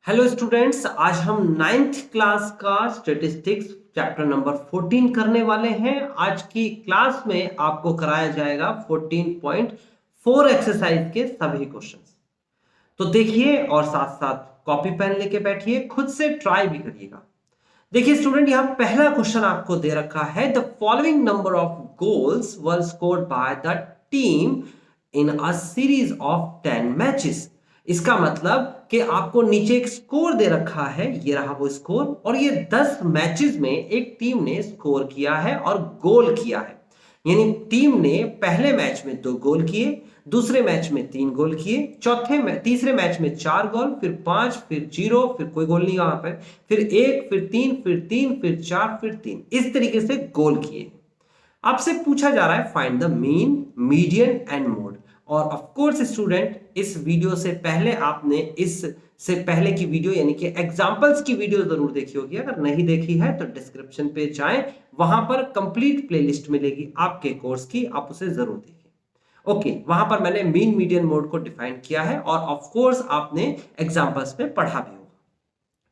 Hello students, आज हम ninth class का स्टैटिस्टिक्स चैप्टर नंबर 14 करने वाले हैं। आज की क्लास में आपको कराया जाएगा 14.4 एक्सरसाइज के सभी क्वेश्चंस। तो देखिए और साथ साथ कॉपी पेन लेके बैठिए, खुद से ट्राई भी करिएगा। देखिए स्टूडेंट, यहां पहला क्वेश्चन आपको दे रखा है, the following number of goals were scored by the team in a series of 10 matches. इसका मतलब कि आपको नीचे एक स्कोर दे रखा है, ये रहा वो स्कोर, और ये 10 मैचेस में एक टीम ने स्कोर किया है और गोल किया है। यानी टीम ने पहले मैच में 2 गोल किए, दूसरे मैच में 3 गोल किए, तीसरे मैच में 4 गोल, फिर 5, फिर 0, फिर कोई गोल नहीं वहां पर, फिर 1, फिर 3, फिर 3, फिर 4, फिर 3, इस तरीके से गोल किए। आपसे पूछा जा रहा है find the mean, median and mode. और ऑफ कोर्स स्टूडेंट, इस वीडियो से पहले आपने इससे पहले की वीडियो यानी कि एग्जांपल्स की वीडियो जरूर देखी होगी। अगर नहीं देखी है तो डिस्क्रिप्शन पे जाएं, वहां पर कंप्लीट प्लेलिस्ट मिलेगी आपके कोर्स की, आप उसे जरूर देखिए। ओके, वहां पर मैंने मीन मीडियन मोड को डिफाइन किया है और ऑफ कोर्स आपने एग्जांपल्स में पढ़ा भी होगा।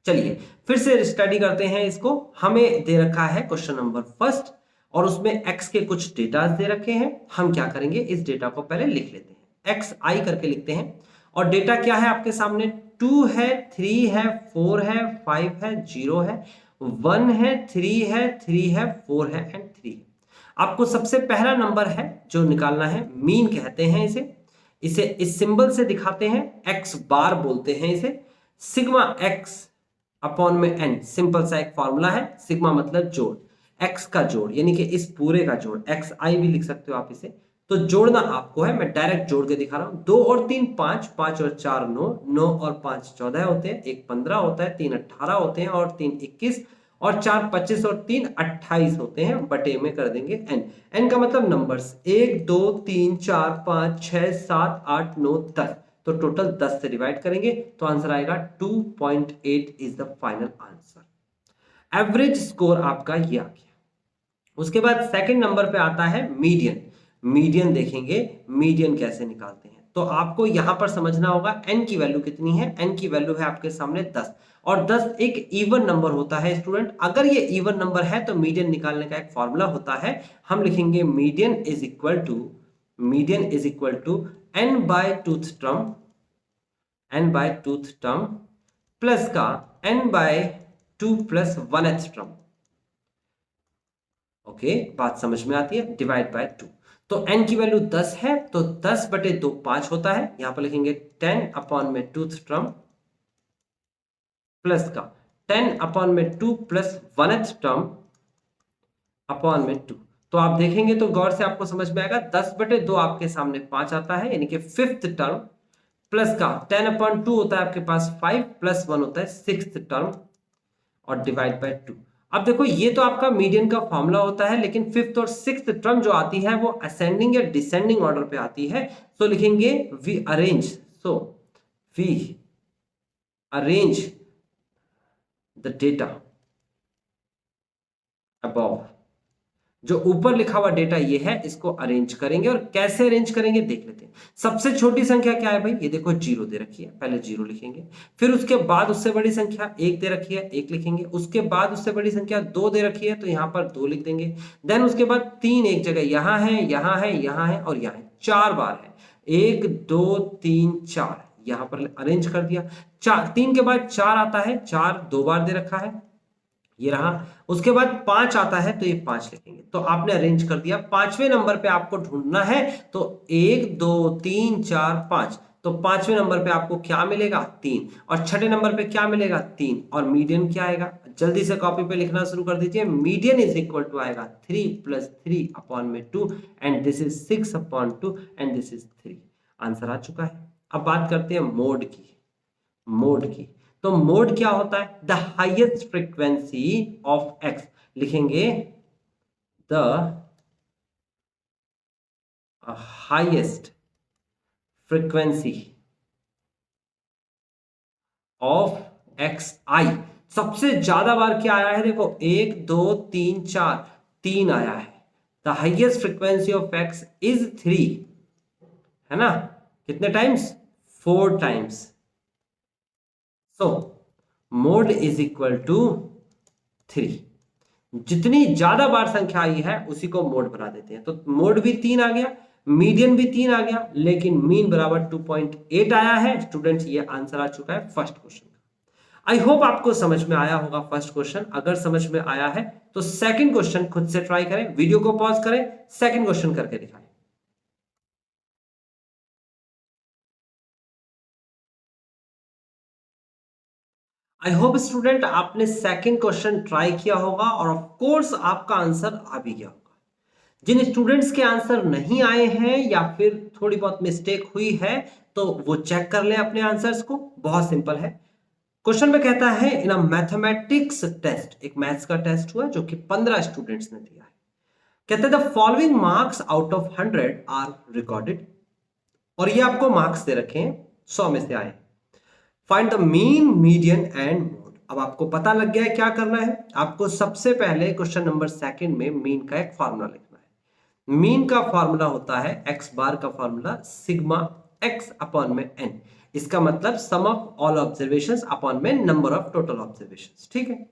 चलिए फिर से स्टडी करते हैं इसको। हमें दे रखा है क्वेश्चन नंबर फर्स्ट और उसमें एक्स के कुछ डेटा दे रखे हैं। हम क्या करेंगे, इस डेटा को पहले लिख लेते हैं, एक्स आई करके लिखते हैं। और डेटा क्या है आपके सामने, 2 है, 3 है, 4 है, 5 है, 0 है, 1 है, 3 है, 3 है, 4 है एंड 3 है। आपको सबसे पहला नंबर है जो निकालना है, मीन कहते हैं इसे। इसे इस सिंबल से दिखाते हैं, एक्स बार बोलते हैं इसे। सिग्मा एक्स अपॉन में एन, सिंपल सा एक फॉर्मूला है। सिग्मा मतलब जोड़, एक्स का जोड़ यानी कि इस पूरे का जोड़, एक्स आई भी लिख सकते हो आप इसे। तो जोड़ना आपको है, मैं डायरेक्ट जोड़ के दिखा रहा हूं। 2 और 3 5, 5 और 4 9, 9 और 5 14 होते हैं, 1 15 होता है, 3 18 होते हैं और 3 21 और 4 25 और 3 28 होते हैं। बटे में कर देंगे एन। एन का मतलब नंबर्स, 1 2 3 4 5 6 7 8 9 10। तो टोटल 10 से डिवाइड करेंगे तो आंसर आएगा 2.8 is the final answer. Average score आपका ये आ गया। उसके बाद सेकंड नंबर पे आता है मीडियन। मीडियन देखेंगे, मीडियन कैसे निकालते हैं। तो आपको यहां पर समझना होगा एन की वैल्यू कितनी है। एन की वैल्यू है आपके सामने 10 और 10 एक इवन नंबर होता है स्टूडेंट। अगर ये इवन नंबर है तो मीडियन निकालने का एक फॉर्मूला होता है, हम लिखेंगे median is equal to n by tooth term, n by tooth term plus का n by 2 plus 1th term. Okay, बात समझ में आती है, डिवाइड बाय 2। तो n की वैल्यू 10 है तो 10 बटे 2 5 होता है। यहां पर लिखेंगे 10 अपॉन में टूथ टर्म प्लस का 10 अपॉन में 2 प्लस 1th टर्म अपॉन में 2। तो आप देखेंगे तो गौर से आपको समझ में आएगा, 10 बटे 2 आपके सामने 5 आता है यानी कि 5th टर्म प्लस का 10/2 होता है आपके पास 5 प्लस 1 होता है 6th टर्म और डिवाइड बाय 2। अब देखो ये तो आपका मीडियन का फॉर्मूला होता है, लेकिन 5th और 6th टर्म जो आती है वो असेंडिंग या डिसेंडिंग ऑर्डर पे आती है। तो लिखेंगे we arrange the data above. जो ऊपर लिखा हुआ डेटा ये है, इसको अरेंज करेंगे। और कैसे अरेंज करेंगे देख लेते हैं। सबसे छोटी संख्या क्या है भाई, ये देखो 0 दे रखी है, पहले 0 लिखेंगे। फिर उसके बाद उससे बड़ी संख्या 1 दे रखी है, 1 लिखेंगे। उसके बाद उससे बड़ी संख्या 2 दे रखी है तो यहाँ पर 2 लिख देंगे। देन उसके बाद 3 एक जगह यहाँ है, यहाँ है, यहाँ है और यहाँ है, 4 बार है, 1 2 3 4, यहाँ पर अरेंज कर दिया। 3 के बाद 4 आता है, 4 2 बार दे रखा है, ये रहा। उसके बाद 5 आता है तो ये 5 लिखेंगे। तो आपने अरेंज कर दिया। 5वें नंबर पे आपको ढूंढना है तो 1 2 3 4 5। तो 5वें नंबर पे आपको क्या मिलेगा, 3। और छठे नंबर पे क्या मिलेगा, 3। और मीडियन क्या आएगा, जल्दी से कॉपी पे लिखना शुरू कर दीजिए। मीडियन इज इक्वल टू आएगा 3 प्लस 3 अपॉन में 2 and this is 6/2 and this is 3। Answer आ चुका है। अब बात करते हैं मोड की। तो मोड क्या होता है, the highest frequency of x. लिखेंगे the highest frequency of x i. सबसे ज्यादा बार क्या आया है, देखो 1 2 3 4, 3 आया है। The highest frequency of x is 3, है ना। कितने times, 4 times. So mode is equal to 3। जितनी ज्यादा बार संख्या आई है उसी को मोड बना देते हैं। तो मोड भी 3 आ गया, मीडियन भी 3 आ गया, लेकिन मीन बराबर 2.8 आया है। स्टूडेंट्स ये आंसर आ चुका है फर्स्ट क्वेश्चन का। आई होप आपको समझ में आया होगा फर्स्ट क्वेश्चन। अगर समझ में आया है तो सेकंड क्वेश्चन खुद से ट्राई करें, वीडियो को पॉज करें, सेकंड क्वेश्चन करके दिखाएं। आई होप स्टूडेंट आपने सेकंड क्वेश्चन ट्राई किया होगा और ऑफ कोर्स आपका आंसर आ भी गया होगा। जिन स्टूडेंट्स के आंसर नहीं आए हैं या फिर थोड़ी बहुत मिस्टेक हुई है तो वो चेक कर लें अपने आंसर्स को। बहुत सिंपल है। क्वेश्चन में कहता है इन अ मैथमेटिक्स टेस्ट, एक मैथ्स का टेस्ट हुआ जो कि 15 स्टूडेंट्स ने दिया है। कहते हैं the following marks out of 100 are recorded, और ये आपको मार्क्स दे रखे हैं 100 में से आए। Find the mean, median and mode. अब आपको पता लग गया है क्या करना है। आपको सबसे पहले क्वेश्चन नंबर सेकंड में मीन का एक फॉर्मूला लिखना है। मीन का फॉर्मूला होता है एक्स बार का फॉर्मूला सिग्मा एक्स अपॉन में एन। इसका मतलब सम ऑफ ऑल ऑब्जर्वेशंस अपॉन में नंबर ऑफ टोटल ऑब्जर्वेशंस। ठीक है,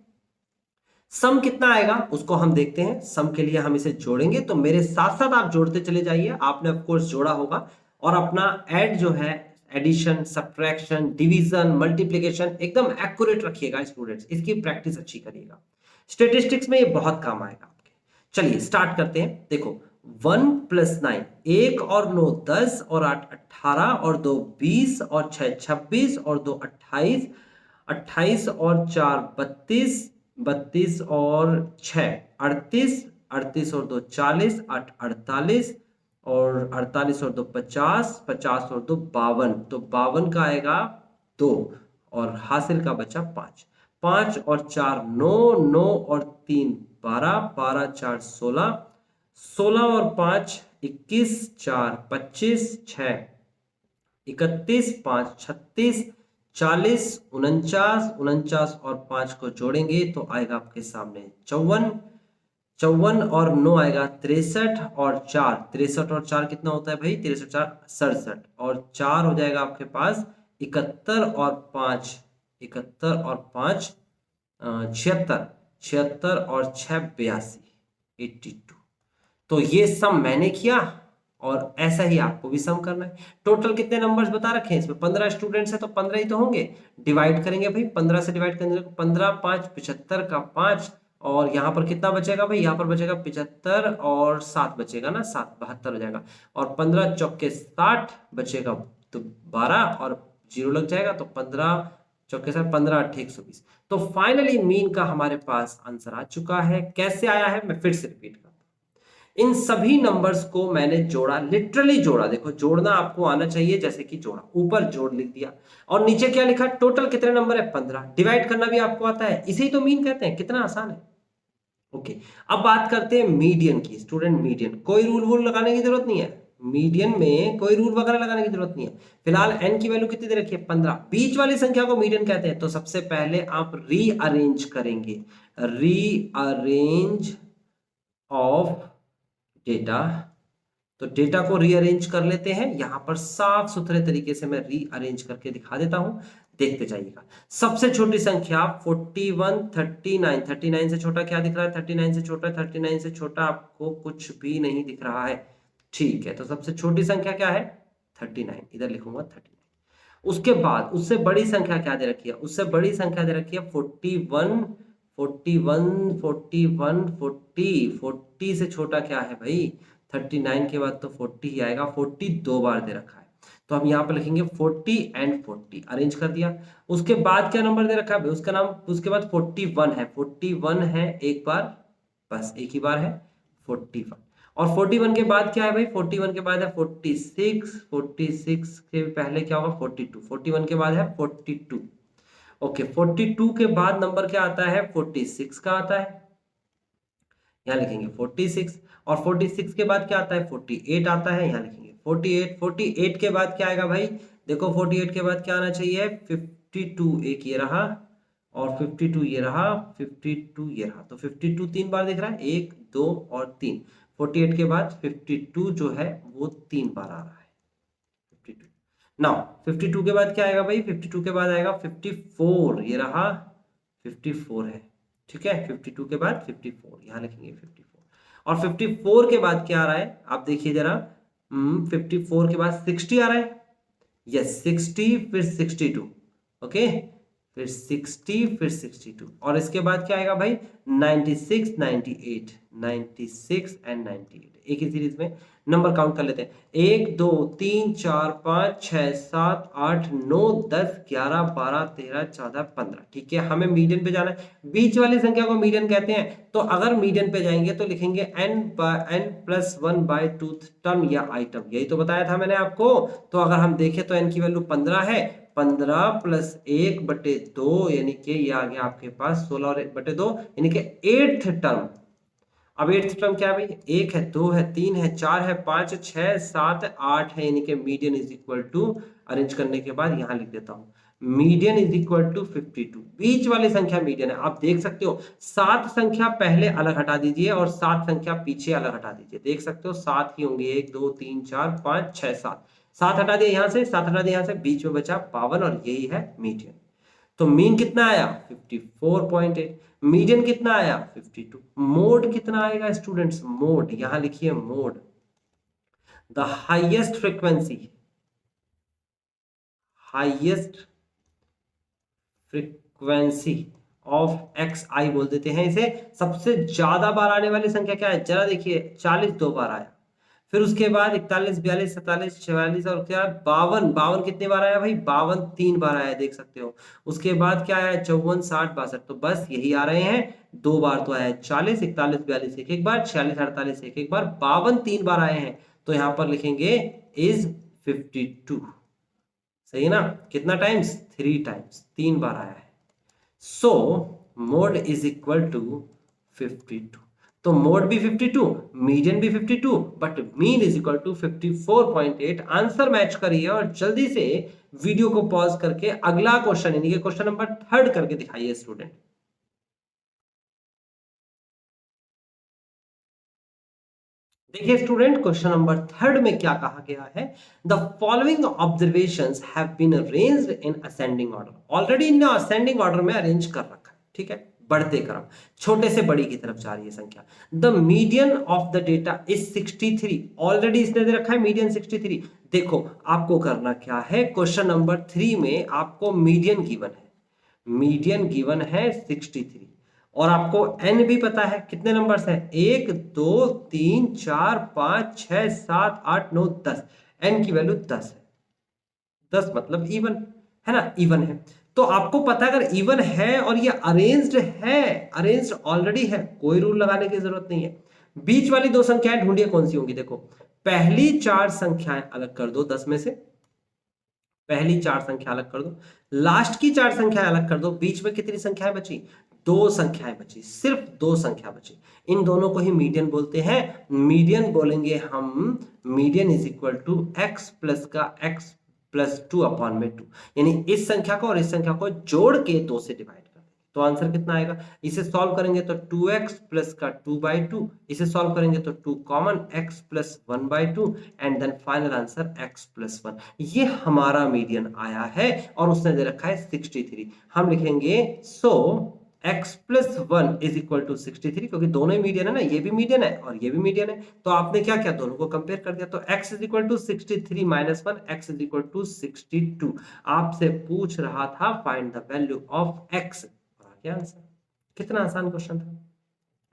सम कितना आएगा उसको हम देखते हैं। सम के लिए हम इसे जोड़ेंगे, तो मेरे साथ साथ आप जोड़ते चले जाइए। आपने ऑफ कोर्स जोड़ा होगा और अपना ऐड जो है, एडिशन, सब्ट्रैक्शन, डिवीजन, मल्टीप्लिकेशन एकदम एक्यूरेट रखिएगा स्टूडेंट्स। इसकी प्रैक्टिस अच्छी करिएगा, स्टैटिस्टिक्स में ये बहुत काम आएगा आपके। चलिए स्टार्ट करते हैं। देखो 1 + 9, 1 और 9 10 और 8 18 और 2 20 और 6 26 और 2 28, 28 और 4 32, 32 और 6 38, 38 और 2 40, 8 48 और 48 और 2 50, 50 और 2 52। तो 52 का आएगा 2 और हासिल का बचा 5। 5 और 4 9, 9 और 3 12, 12 4 16, 16 और 5 21, 4 25, 6 31, 5 36, 40 49, 49 और 5 को जोड़ेंगे तो आएगा आपके सामने 54। 54 और 9 आएगा 63 और 4, 63 और 4 कितना होता है भाई? 63 4 67 और 4 हो जाएगा आपके पास 71 और 5 71 और 5 76, 76 और 6 82, 82। तो ये सम मैंने किया और ऐसा ही आपको भी सम करना है। टोटल कितने नंबर्स बता रखे हैं इसमें? 15 स्टूडेंट्स है तो 15 ही तो होंगे। डिवाइड करेंगे भाई, 15 से डिवाइड करेंगे 15 5 75 का 5 और यहाँ पर कितना बचेगा भाई? यहाँ पर बचेगा 75 और 7 बचेगा ना, 7 72 हो जाएगा और 15 चौके 60 बचेगा तो 12 और 0 लग जाएगा तो 15 चौके 7 15 8 120। तो फाइनली मीन का हमारे पास आंसर आ चुका है। कैसे आया है मैं फिर से रिपीट करता हूं। इन सभी नंबर्स को मैंने जोड़ा, लिटरली जोड़ा। देखो जोड़ना आपको आना चाहिए, जैसे कि जोड़ा, ऊपर जोड़ लिख दिया और नीचे क्या लिखा? टोटल कितने नंबर है? 15। डिवाइड करना भी आपको आता है, इसे ही तो मीन कहते हैं। कितना आसान है। ओके, अब बात करते हैं मीडियन की। स्टूडेंट मीडियन कोई रूल वूल लगाने की जरूरत नहीं है। मीडियन में कोई रूल वगैरह लगाने की जरूरत नहीं है। फिलहाल एन की वैल्यू कितनी दे रखी है? 15। बीच वाली संख्या को मीडियन कहते हैं। तो सबसे पहले आप रीअरेंज करेंगे, रीअरेंज ऑफ डेटा। तो डेटा को रीअरेंज कर लेते हैं। यहां पर साफ सुथरे तरीके से मैं रीअरेंज करके दिखा देता हूं, देखते जाइएगा। सबसे छोटी संख्या 41 39, 39 से छोटा क्या दिख रहा है? 39 से छोटा, 39 से छोटा आपको कुछ भी नहीं दिख रहा है। ठीक है, तो सबसे छोटी संख्या क्या है? 39, इधर लिखूंगा 39। उसके बाद उससे बड़ी संख्या क्या दे रखी है? उससे बड़ी संख्या दे रखी है 41, 41, 41, 40। 40 से छोटा क्या है भाई? 39 के बाद तो 40 ही आएगा। 40 2 बार दे रखा है तो हम यहाँ पे लिखेंगे 40 एंड 40, अरेंज कर दिया। उसके बाद क्या नंबर दे रखा है भाई? उसका नाम, उसके बाद 41 है। 41 है एक बार, बस एक ही बार है 41। और 41 के बाद क्या है भाई? 41 के बाद है 46, 46 के पहले क्या होगा? 42, 41 के बाद है 42। ओके, 42 के बाद नंबर क्या आता है? 46 का आता है, यहाँ लिखेंगे 46। और 46 के बाद क्या आता है? 48 आता है, यहाँ लिखेंगे 48। 48 के बाद क्या आएगा भाई? देखो 48 के बाद क्या आना चाहिए? 52, एक ये रहा और 52 ये रहा, 52 ये रहा। तो 52 3 बार दिख रहा है, 1 2 और 3। 48 के बाद 52 जो है वो 3 बार आ रहा है 52। नाउ 52 के बाद क्या आएगा भाई, 52 के बाद आएगा 54, ये रहा 54 है, ठीक है। 52 के बाद 54 यहाँ लिखेंगे 54, और 54 के बाद क्या आ रहा है आप देखिए जरा, 54 के बाद 60 आ रहा है, यस 60 फिर 62, ओके, फिर 60 फिर 62, और इसके बाद क्या आएगा भाई 96 98, 96 एंड 98, एक ही सीरीज में नंबर काउंट कर लेते हैं, 1 2 3 4 5 6 7 8 9 10 11 12 13 14 15, ठीक है। हमें मीडियन पे जाना है, बीच वाली संख्या को मीडियन कहते हैं, तो अगर मीडियन पे जाएंगे तो लिखेंगे n+1 बाय टूथ टर्म या आइटम, यही तो बताया था मैंने आपको। तो अगर हम देखें तो n की वैल्यू 15 है, 15 प्लस 1/2 यानी कि ये आ गया आपके पास 16 और 1/2 यानी कि 8th टर्म। अब 8th टर्म क्या है भाई, 1 है 2 है 3 है 4 है 5 है 6 7 8 है, यानी कि median is equal to, arrange करने के बाद यहां लिख देता हूं मीडियन इज इक्वल टू 52, बीच वाली संख्या मीडियन है। आप देख सकते हो 7 संख्या पहले अलग हटा दीजिए और 7 संख्या पीछे अलग हटा दीजिए, देख सकते हो 7 ही होंगे, 1 2 3 4 5 6 7, 7 हटा दिए यहां से, 7 हटा दिए यहां से, बीच में बचा 52 और यही है मीडियन। तो मीन कितना आया 54.8, मीडियन कितना आया 52, मोड कितना आएगा स्टूडेंट्स, मोड यहां लिखिए mode, the highest frequency, highest frequency of x i बोल देते हैं इसे, सबसे ज्यादा बार आने वाली संख्या क्या है, जरा देखिए 40 2 बार आया, फिर उसके बाद 41 42 47 46 और क्या 52, 52 कितने बार आया भाई, 52 3 बार आया, देख सकते हो। उसके बाद क्या आया 54 60 62, तो बस यही आ रहे हैं, 2 बार तो आया 40 41 42 एक एक बार, 46 48 एक एक बार, 52 3 बार आए हैं, तो यहां पर लिखेंगे इज 52, सही है ना। कितना टाइम्स, 3 टाइम्स, 3 बार आया है। So mode is equal to 52, तो मोड भी 52, मीडियन भी 52, but mean is equal to 54.8। Answer match करिए और जल्दी से वीडियो को पॉज करके अगला क्वेश्चन यानी कि क्वेश्चन नंबर 3 करके दिखाइए स्टूडेंट। देखिए स्टूडेंट क्वेश्चन नंबर 3 में क्या कहा गया है, the following observations have been arranged in ascending order, already in ascending order में अरेंज कर रखा है, ठीक है, बढ़ते क्रम, छोटे से बड़ी की तरफ जा रही है संख्या। The median of the data is 63, already इसने दे रखा है मीडियन 63। देखो आपको करना क्या है, क्वेश्चन नंबर 3 में आपको मीडियन गिवन है, मीडियन गिवन है 63, और आपको n भी पता है, कितने नंबर्स हैं 1 2 3 4 5 6 7 8 9 10, n की वैल्यू 10 है, 10 मतलब इवन है ना, इवन है। तो आपको पता है अगर इवन है और ये अरेंज्ड है, अरेंज्ड ऑलरेडी है, कोई रूल लगाने की जरूरत नहीं है। बीच वाली दो संख्याएं ढूंढिए कौन सी होंगी, देखो पहली 4 संख्याएं अलग कर दो 10 में से, पहली 4 संख्या अलग कर दो, लास्ट की 4 संख्याएं अलग कर दो, बीच में कितनी संख्याएं बची, 2 संख्याएं बची, सिर्फ 2 संख्या बची, इन दोनों को ही मीडियन बोलते हैं। मीडियन बोलेंगे हम, median is equal to x plus का x प्लस 2 अपॉन में 2, यानी इस संख्या को और इस संख्या को जोड़ के 2 से डिवाइड कर देंगे, तो आंसर कितना आएगा, इसे सॉल्व करेंगे तो 2x प्लस का 2/2, इसे सॉल्व करेंगे तो 2 common, x plus 1/2 and then final answer x plus 1, ये हमारा मीडियन आया है और उसने दे रखा है 63। हम लिखेंगे so x plus 1 is equal to 63, क्योंकि दोनों ही मीडियन है ना, ये भी मीडियन है और ये भी मीडियन है, तो आपने क्या किया दोनों को कंपेयर कर दिया, तो x is equal to 63 minus 1, x is equal to 62। आपसे पूछ रहा था find the value of x, क्या आंसर, कितना आसान क्वेश्चन था।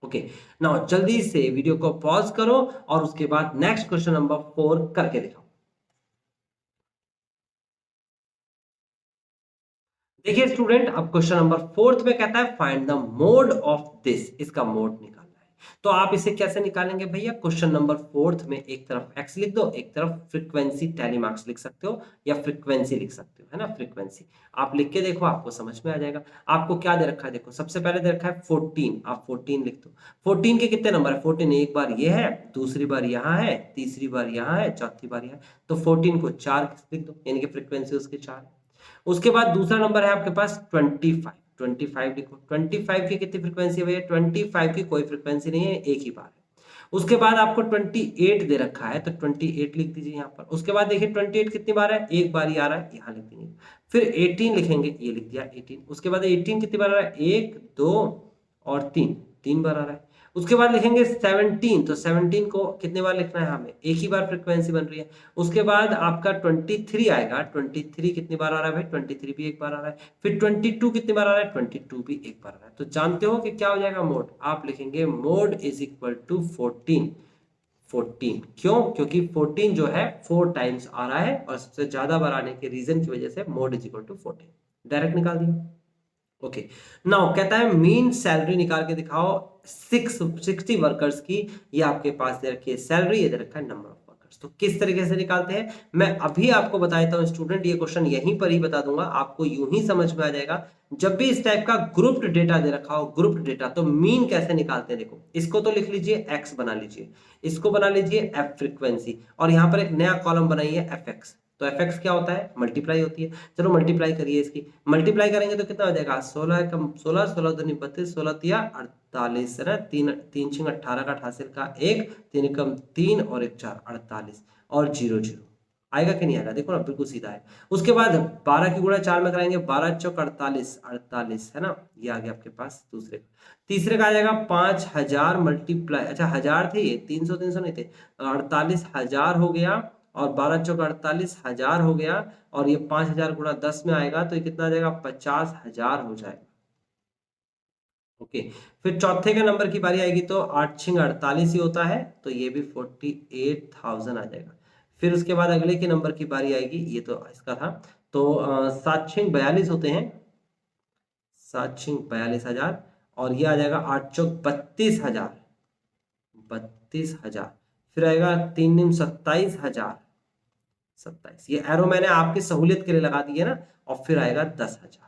ओके नाउ जल्दी से वीडियो को पॉज करो और उसके बाद नेक्स्ट क्वेश्चन नंबर 4 करके दिखाओ। देखिए स्टूडेंट अब क्वेश्चन नंबर 4 में कहता है find the mode of this, इसका मोड निकालना है। तो आप इसे कैसे निकालेंगे भैया, क्वेश्चन नंबर 4 में एक तरफ x लिख दो, एक तरफ फ्रीक्वेंसी टैली मार्क्स लिख सकते हो या फ्रीक्वेंसी लिख सकते हो, है ना, फ्रीक्वेंसी आप लिख के देखो आपको समझ में आ जाएगा। आपको क्या दे रखा है, देखो सबसे पहले दे रखा है 14, आप 14 लिख दो। 14 के कितने नंबर है, 14 एक बार ये है, दूसरी बार यहाँ है, तीसरी बार यहाँ है, चौथी बार यहाँ है, तो 14 को 4 लिख दो, यानी कि फ्रीक्वेंसी उसके 4 है। उसके बाद दूसरा नंबर है आपके पास 25, 25 लिखो, 25 की कितनी फ्रीक्वेंसी है भैया, 25 की कोई फ्रीक्वेंसी नहीं है, एक ही बार है। उसके बाद आपको 28 दे रखा है तो 28 लिख दीजिए यहाँ पर। उसके बाद देखिए 28 कितनी बार है, एक बार ही आ रहा है, यहाँ लिख देंगे। फिर 18 लिखेंगे, ये लिख दिया 18। उसके बाद 18 कितनी बार आ रहा है, 1 2 और 3 बार आ रहा है। उसके बाद लिखेंगे 17, तो 17 को कितने बार लिखना है हमें, एक ही बार फ्रीक्वेंसी बन रही है। उसके बाद आपका 23 आएगा, 23 कितनी बार आ रहा है भाई, 23 भी एक बार आ रहा है। फिर 22 कितनी बार आ रहा है, 22 भी एक बार आ रहा है। तो जानते हो कि क्या हो जाएगा मोड, आप लिखेंगे मोड इज इक्वल टू 14। क्यों, क्योंकि 14 जो है 4 टाइम्स आ रहा है और सबसे ज्यादा बार आने के रीजन की वजह से mode is equal to 14, direct निकाल दिया। ओके, नाउ कहता है मीन सैलरी निकाल के दिखाओ 60 वर्कर्स की। ये आपके पास दे रखी है सैलरी, ये दे रखा है नंबर ऑफ वर्कर्स। तो किस तरीके से निकालते हैं मैं अभी आपको बताता हूं स्टूडेंट, ये क्वेश्चन यहीं पर ही बता दूंगा, आपको यूं ही समझ में आ जाएगा। जब भी इस टाइप का ग्रुप्ड डेटा दे रखा हो, ग्रुप्ड डेटा, तो मीन कैसे निकालते हैं देखो। इसको तो लिख लीजिए एक्स बना लीजिए, इसको बना लीजिए एफ फ्रीक्वेंसी, और यहाँ पर एक नया कॉलम बनाइए एफ एक्स। तो एफ एक्स क्या होता है, मल्टीप्लाई होती है। चलो मल्टीप्लाई करिए, इसकी मल्टीप्लाई करेंगे तो कितना हो जाएगा, 16 कम 16, 16 दूनी 32, 16 तिया 48 है ना, 3 6 18 का हासिल का 1, 3 कम 3 और 1 4 48 और 0 0 आएगा कि नहीं आएगा, देखो ना बिल्कुल सीधा है। उसके बाद 12 की गुणा 4 में कराएंगे, 12 चौक 48 48 है ना, ये आ गया आपके पास दूसरे। तीसरे का आ जाएगा 5000 मल्टीप्लाई, अच्छा 1000 थे ये, 300 300 नहीं थे, 48,000 हो गया, और 12 चौक 48,000 हो गया, और ये 5000 गुणा 10 में आएगा तो ये कितना आ जाएगा, 50,000 हो जाएगा। ओके, फिर चौथे के नंबर की बारी आएगी तो 8 6 48 ही होता है, तो ये भी 48,000 आ जाएगा। फिर उसके बाद अगले के नंबर की बारी आएगी, ये तो इसका था, तो 7 6 42 होते हैं, 7 6 42,000, और ये आ जाएगा 8 चौक 32,000, 32,000। फिर आएगा 3 निम 27,000, 27। ये एरो मैंने आपकी सहूलियत के लिए लगा दी है ना, और फिर आएगा 10,000।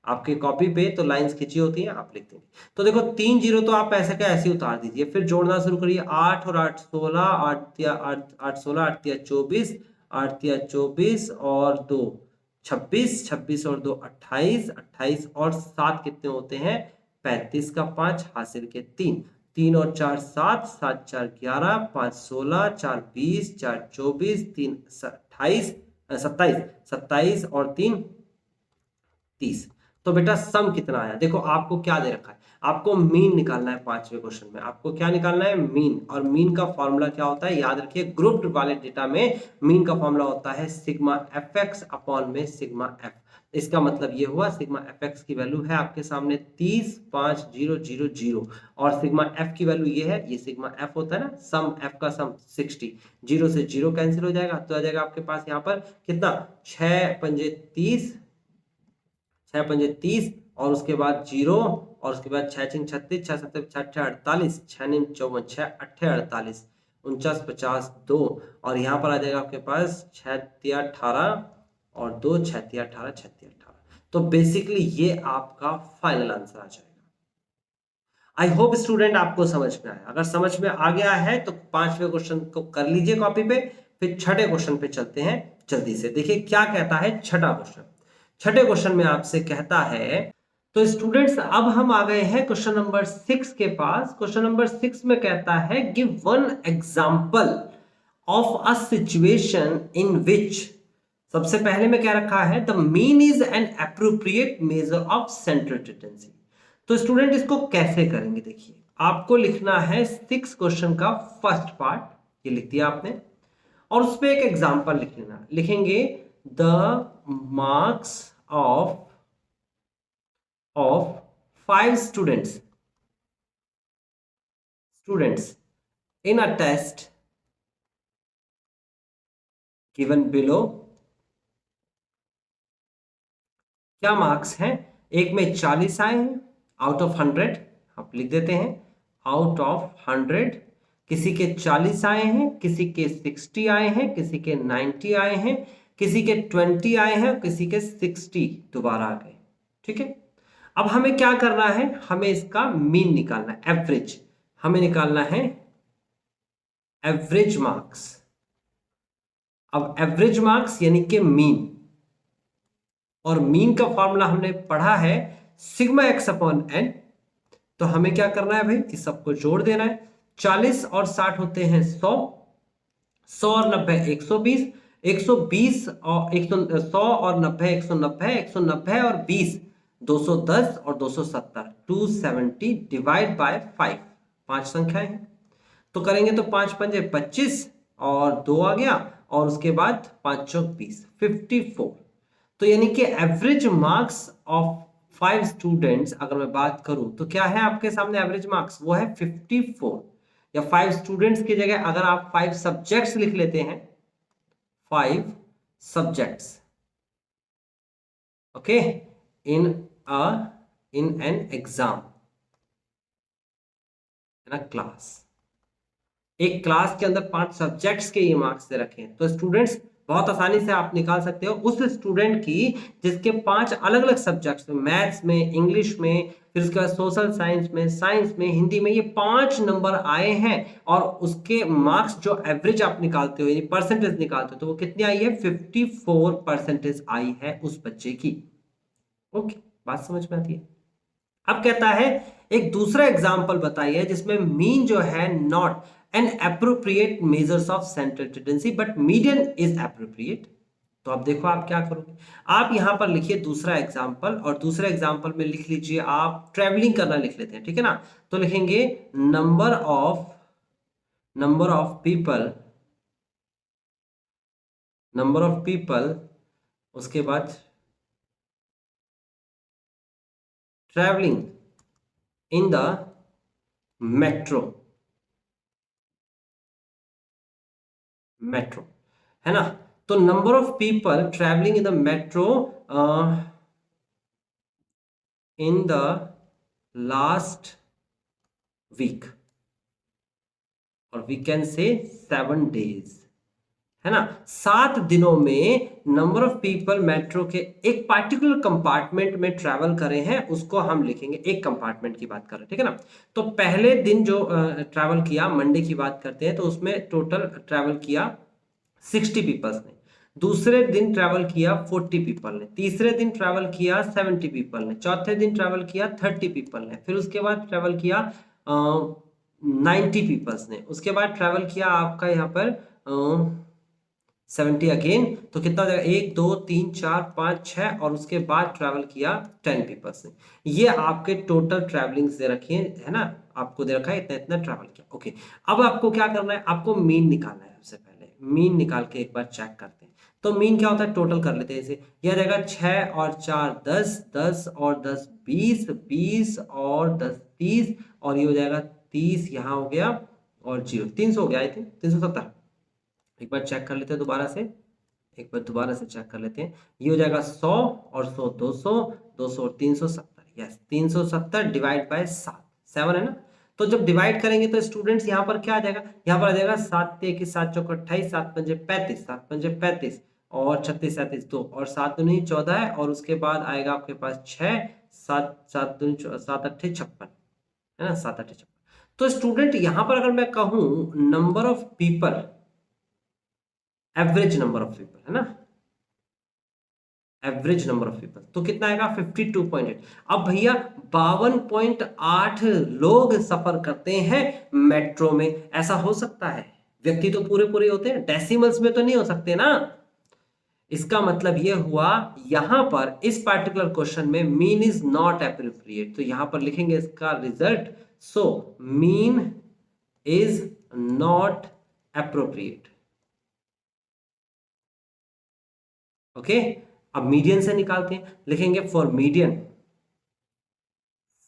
आपके कॉपी पे तो लाइंस खिंची होती हैं, आप लिख देंगे। तो देखो 3 जीरो तो आप ऐसे का ऐसे उतार दीजिए, फिर जोड़ना शुरू करिए, 8 और 8 16, 8 या 8 16, 8 या 24, 8 या 24 और 2 26, 26 और 2 28, 28 और 7 कितने होते हैं, 35 का 5 हासिल के 3, 3 और 4 7, 7 4 11, 5 16, 4 20, 4 24, 3 28 27, 27 और 3 30। तो बेटा सम कितना आया, देखो आपको क्या दे रखा है, आपको मीन निकालना है। पांचवें क्वेश्चन में आपको क्या निकालना है, मीन। और मीन का फॉर्मूला क्या होता है, याद रखिए ग्रुप्ड वाले डेटा में मीन का फॉर्मूला होता है सिग्मा एफ एक्स अपॉन में सिग्मा एफ। इसका मतलब ये हुआ सिग्मा एफ एक्स की वैल्यू है आपके सामने 30 5 0 0 0, और सिग्मा एफ की वैल्यू ये है, ये सिग्मा एफ होता है ना, सम एफ का सम 60, 0 से 0 कैंसिल हो जाएगा, तो आ जाएगा आपके पास यहाँ पर कितना, 6 पंजे 30, 6 पंजे 30, और उसके बाद 0, और उसके बाद 6 6 36, 6 7 6 48, 6 9 54, 6 8 48, 49 50 2, और यहाँ पर आ जाएगा आपके पास 6 3 18 और 2 6 3 18 6 3 18। तो बेसिकली ये आपका फाइनल आंसर आ जाएगा। आई होप स्टूडेंट आपको समझ में आया, अगर समझ में आ गया है तो पांचवें क्वेश्चन को कर लीजिए कॉपी पे। फिर छठे क्वेश्चन पे चलते हैं जल्दी से, देखिए क्या कहता है छठा क्वेश्चन। छठे क्वेश्चन में आपसे कहता है, तो स्टूडेंट्स अब हम आ गए हैं क्वेश्चन नंबर 6 के पास। क्वेश्चन नंबर 6 में कहता है give one example of a situation in which, सबसे पहले में क्या रखा है, the mean is an appropriate measure of central tendency. तो स्टूडेंट इसको कैसे करेंगे, देखिए आपको लिखना है 6 क्वेश्चन का फर्स्ट पार्ट, ये लिख दिया आपने, और उस पर एक एग्जांपल लिख लेना, लिखेंगे the marks of 5 students in a test given below, क्या मार्क्स हैं, एक में 40 आए हैं आउट ऑफ 100, आप लिख देते हैं आउट ऑफ 100, किसी के 40 आए हैं, किसी के 60 आए हैं, किसी के 90 आए हैं, किसी के 20 आए हैं, किसी के 60 दोबारा आ गए। ठीक है, अब हमें क्या करना है, हमें इसका मीन निकालना है, एवरेज हमें निकालना है, एवरेज मार्क्स। अब एवरेज मार्क्स यानी कि मीन, और मीन का फॉर्मूला हमने पढ़ा है सिग्मा एक्स अपॉन एन। तो हमें क्या करना है भाई, इस सबको जोड़ देना है। 40 और 60 होते हैं 100, 100 और 90 120, 120 और 100 और 90 190, 190 और 20 210 और 270 270 डिवाइड बाय 5, 5 संख्याएं हैं। तो करेंगे तो 5 पंजे 25 और 2 आ गया और उसके बाद 5 चौक 20 54। तो यानी कि एवरेज मार्क्स ऑफ 5 स्टूडेंट्स अगर मैं बात करूं तो क्या है आपके सामने एवरेज मार्क्स, वो है 54। या 5 स्टूडेंट्स की जगह अगर आप 5 सब्जेक्ट्स लिख लेते हैं, 5 subjects, okay, in a in an exam, in a class, एक क्लास के अंदर 5 सब्जेक्ट्स के ये मार्क्स दे रखे हैं, तो स्टूडेंट्स बहुत आसानी से आप निकाल सकते हो उस स्टूडेंट की जिसके 5 अलग अलग सब्जेक्ट्स में, मैथ्स में, इंग्लिश में, फिर उसके बाद सोशल साइंस में, साइंस में, हिंदी में, ये 5 नंबर आए हैं और उसके मार्क्स जो एवरेज आप निकालते हो यानी परसेंटेज निकालते हो तो वो कितनी आई है, 54 परसेंटेज आई है उस बच्चे की। ओके, बात समझ में आती है। अब कहता है एक दूसरा एग्जाम्पल बताइए जिसमें मीन जो है not an appropriate measures of central tendency but median is appropriate. तो अब देखो आप क्या करोगे, आप यहां पर लिखिए दूसरा एग्जाम्पल और दूसरे एग्जाम्पल में लिख लीजिए आप ट्रेवलिंग करना लिख लेते हैं, ठीक है ना। तो लिखेंगे number of people, number of people, उसके बाद travelling in the metro, metro, है ना। तो number of people travelling in the metro in the last week, और वी कैन से 7 डेज, है ना। 7 दिनों में नंबर ऑफ पीपल मेट्रो के एक पार्टिकुलर कंपार्टमेंट में ट्रैवल करे हैं उसको हम लिखेंगे, एक कंपार्टमेंट की बात कर रहे हैं, ठीक है ना। तो पहले दिन जो ट्रैवल किया, मंडे की बात करते हैं, तो उसमें टोटल ट्रैवल किया 60 पीपल्स ने, दूसरे दिन ट्रैवल किया 40 पीपल ने, तीसरे दिन ट्रैवल किया 70 पीपल ने, चौथे दिन ट्रैवल किया 30 पीपल ने, फिर उसके बाद ट्रैवल किया 90 पीपल्स ने, उसके बाद ट्रैवल किया आपका यहाँ पर 70 अगेन, तो कितना हो जाएगा 1 2 3 4 5 6, और उसके बाद ट्रैवल किया 10 पीपल्स ने। ये आपके टोटल ट्रैवलिंग दे रखी है ना, आपको दे रखा है इतना इतना ट्रैवल किया। ओके, अब आपको क्या करना है, आपको मीन निकालना है। सबसे पहले मीन निकाल के एक बार चेक करते हैं। तो मीन क्या होता है, टोटल कर लेते हैं इसे। यह आ जाएगा 6 और 4 10, 10 और 10 20, 20 और 10 30, और ये हो जाएगा 30 यहाँ हो गया और 0 300 हो गया, आई थिंक 370। एक बार चेक कर लेते हैं दोबारा से, एक बार दोबारा से चेक कर लेते हैं। ये हो जाएगा 100 और 100 200, 200 और 370, यस 370 डिवाइड बाय 7, 7 है ना। तो जब डिवाइड करेंगे तो स्टूडेंट्स यहाँ पर क्या आ जाएगा, यहाँ पर आ जाएगा 7 के 7 चौक 28, 7 पंजे 35, 7 पंजे 35 और 36 37 2 और 7 दूनी 14 है, और उसके बाद आएगा आपके पास 6 7 7 दूनी 7 अट्ठे 56, है ना, 7 अट्ठे 56। तो स्टूडेंट यहाँ पर अगर मैं कहूं number of people, average number of people, है ना, एवरेज नंबर ऑफ पीपल, तो कितना आएगा 52.8। अब भैया 52.8 लोग सफर करते हैं मेट्रो में, ऐसा हो सकता है? व्यक्ति तो पूरे पूरे होते हैं, डेसिमल्स में तो नहीं हो सकते ना। इसका मतलब यह हुआ यहां पर इस पार्टिकुलर क्वेश्चन में मीन इज नॉट एप्रोप्रिएट, तो यहां पर लिखेंगे इसका result, so mean is not appropriate. Okay, अब मीडियन से निकालते हैं, लिखेंगे for median,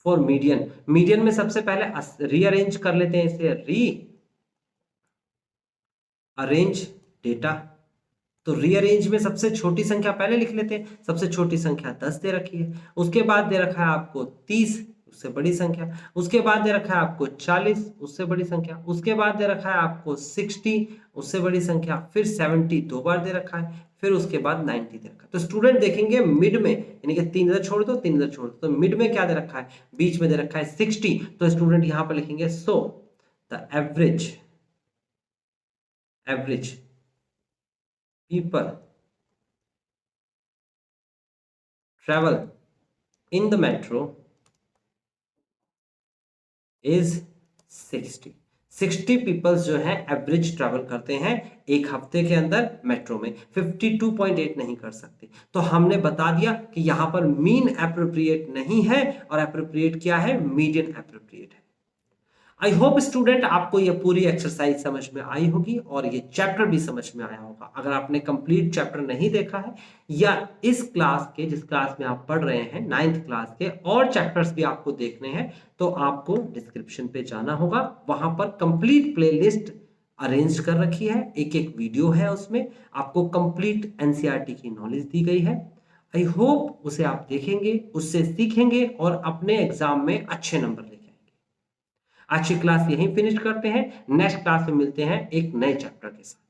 for median, median में सबसे पहले रीअरेंज कर लेते हैं इसे, री अरेंज डेटा। तो रीअरेंज में सबसे छोटी संख्या पहले लिख लेते हैं, सबसे छोटी संख्या 10 दे रखी है, उसके बाद दे रखा है आपको 30, उससे बड़ी संख्या, उसके बाद दे रखा है आपको 40, उससे बड़ी संख्या, उसके बाद दे रखा है आपको 60, उससे बड़ी संख्या, फिर 70 दो बार दे रखा है, फिर उसके बाद 90 दे रखा है। तो स्टूडेंट देखेंगे मिड में, यानी कि 3 इधर छोड़ दो 3 इधर छोड़ दो, तो मिड में क्या दे रखा है, बीच में दे रखा है 60, तो स्टूडेंट यहां पर लिखेंगे so the average people travel in the metro is 60, 60 peoples जो है एवरेज ट्रैवल करते हैं एक हफ्ते के अंदर मेट्रो में, 52.8 नहीं कर सकते। तो हमने बता दिया कि यहां पर मीन एप्रोप्रिएट नहीं है और एप्रोप्रिएट क्या है, मीडियन एप्रोप्रिएट है। आई होप स्टूडेंट आपको ये पूरी एक्सरसाइज समझ में आई होगी और ये चैप्टर भी समझ में आया होगा। अगर आपने कंप्लीट चैप्टर नहीं देखा है या इस क्लास के, जिस क्लास में आप पढ़ रहे हैं 9th क्लास के, और चैप्टर्स भी आपको देखने हैं तो आपको डिस्क्रिप्शन पे जाना होगा। वहां पर कंप्लीट प्लेलिस्ट अरेंज कर रखी है, एक एक वीडियो है, उसमें आपको कंप्लीट एनसीईआरटी की नॉलेज दी गई है। आई होप उसे आप देखेंगे, उससे सीखेंगे और अपने एग्जाम में अच्छे नंबर लेंगे। आज की क्लास यहीं फिनिश करते हैं, नेक्स्ट क्लास में मिलते हैं एक नए चैप्टर के साथ।